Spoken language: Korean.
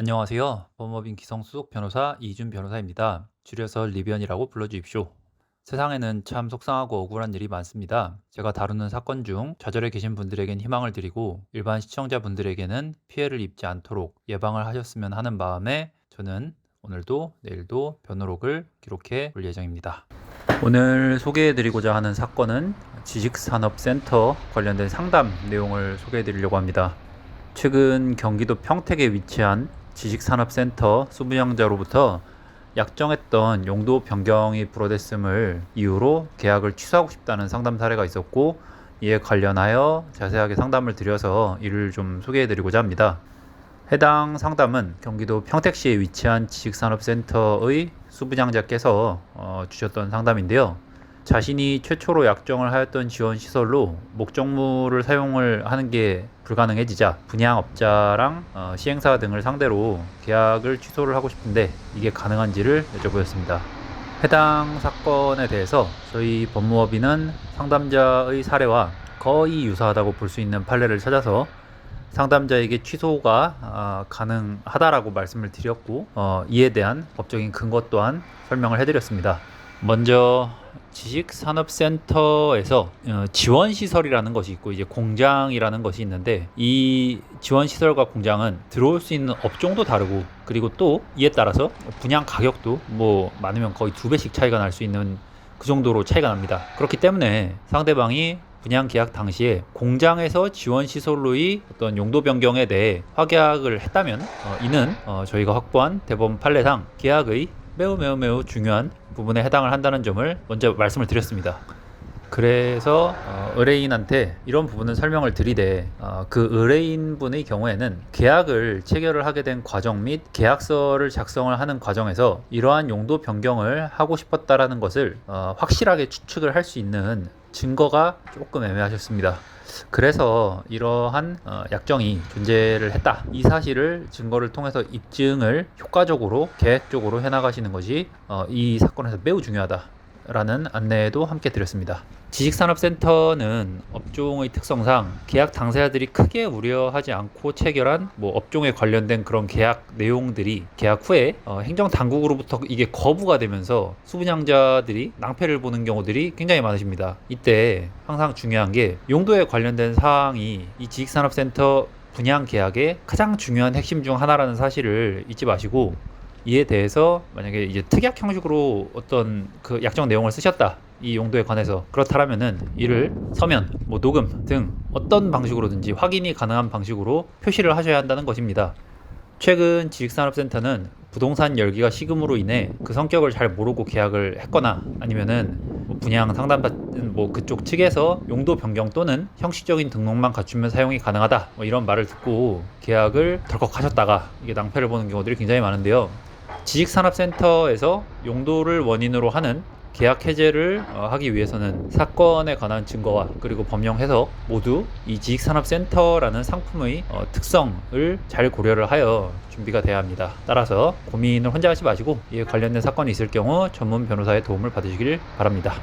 안녕하세요. 법무법인 기성수석 변호사 이준 변호사입니다. 줄여서 리변이라고 불러주십시오. 세상에는 참 속상하고 억울한 일이 많습니다. 제가 다루는 사건 중 좌절해 계신 분들에겐 희망을 드리고 일반 시청자분들에게는 피해를 입지 않도록 예방을 하셨으면 하는 마음에 저는 오늘도 내일도 변호록을 기록해 볼 예정입니다. 오늘 소개해드리고자 하는 사건은 지식산업센터 관련된 상담 내용을 소개해드리려고 합니다. 최근 경기도 평택에 위치한 지식산업센터 수분양자로부터 약정했던 용도 변경이 불어댔음을 이유로 계약을 취소하고 싶다는 상담 사례가 있었고, 이에 관련하여 자세하게 상담을 드려서 이를 좀 소개해드리고자 합니다. 해당 상담은 경기도 평택시에 위치한 지식산업센터의 수분양자께서 주셨던 상담인데요. 자신이 최초로 약정을 하였던 지원시설로 목적물을 사용을 하는 게 불가능해지자 분양업자랑 시행사 등을 상대로 계약을 취소를 하고 싶은데 이게 가능한지를 여쭤보였습니다. 해당 사건에 대해서 저희 법무법인은 상담자의 사례와 거의 유사하다고 볼 수 있는 판례를 찾아서 상담자에게 취소가 가능하다라고 말씀을 드렸고, 이에 대한 법적인 근거 또한 설명을 해드렸습니다. 먼저 지식산업센터에서 지원시설이라는 것이 있고 이제 공장이라는 것이 있는데, 이 지원시설과 공장은 들어올 수 있는 업종도 다르고, 그리고 또 이에 따라서 분양 가격도 많으면 거의 2배씩 차이가 날 수 있는 그 정도로 차이가 납니다. 그렇기 때문에 상대방이 분양 계약 당시에 공장에서 지원시설로의 어떤 용도 변경에 대해 확약을 했다면 이는 저희가 확보한 대법원 판례상 계약의 매우 중요한 부분에 해당을 한다는 점을 먼저 말씀을 드렸습니다. 그래서 의뢰인한테 이런 부분은 설명을 드리되, 그 의뢰인분의 경우에는 계약을 체결을 하게 된 과정 및 계약서를 작성을 하는 과정에서 이러한 용도 변경을 하고 싶었다라는 것을 확실하게 추측을 할 수 있는 증거가 조금 애매하셨습니다. 그래서 이러한 약정이 존재를 했다, 이 사실을 증거를 통해서 입증을 효과적으로 계획적으로 해나가시는 것이 이 사건에서 매우 중요하다라는 안내도 함께 드렸습니다. 지식산업센터는 업종의 특성상 계약 당사자들이 크게 우려하지 않고 체결한 업종에 관련된 그런 계약 내용들이 계약 후에 행정당국으로부터 이게 거부가 되면서 수분양자들이 낭패를 보는 경우들이 굉장히 많으십니다. 이때 항상 중요한 게 용도에 관련된 사항이 이 지식산업센터 분양 계약의 가장 중요한 핵심 중 하나라는 사실을 잊지 마시고, 이에 대해서 만약에 이제 특약 형식으로 어떤 그 약정 내용을 쓰셨다, 이 용도에 관해서 그렇다면은 이를 서면, 녹음 등 어떤 방식으로든지 확인이 가능한 방식으로 표시를 하셔야 한다는 것입니다. 최근 지식산업센터는 부동산 열기가 식음으로 인해 그 성격을 잘 모르고 계약을 했거나, 아니면은 분양 상담받은 그쪽 측에서 용도 변경 또는 형식적인 등록만 갖추면 사용이 가능하다, 이런 말을 듣고 계약을 덜컥 하셨다가 이게 낭패를 보는 경우들이 굉장히 많은데요. 지식산업센터에서 용도를 원인으로 하는 계약 해제를 하기 위해서는 사건에 관한 증거와 그리고 법령 해석 모두 이 지식산업센터라는 상품의 특성을 잘 고려를 하여 준비가 돼야 합니다. 따라서 고민을 혼자 하지 마시고 이에 관련된 사건이 있을 경우 전문 변호사의 도움을 받으시길 바랍니다.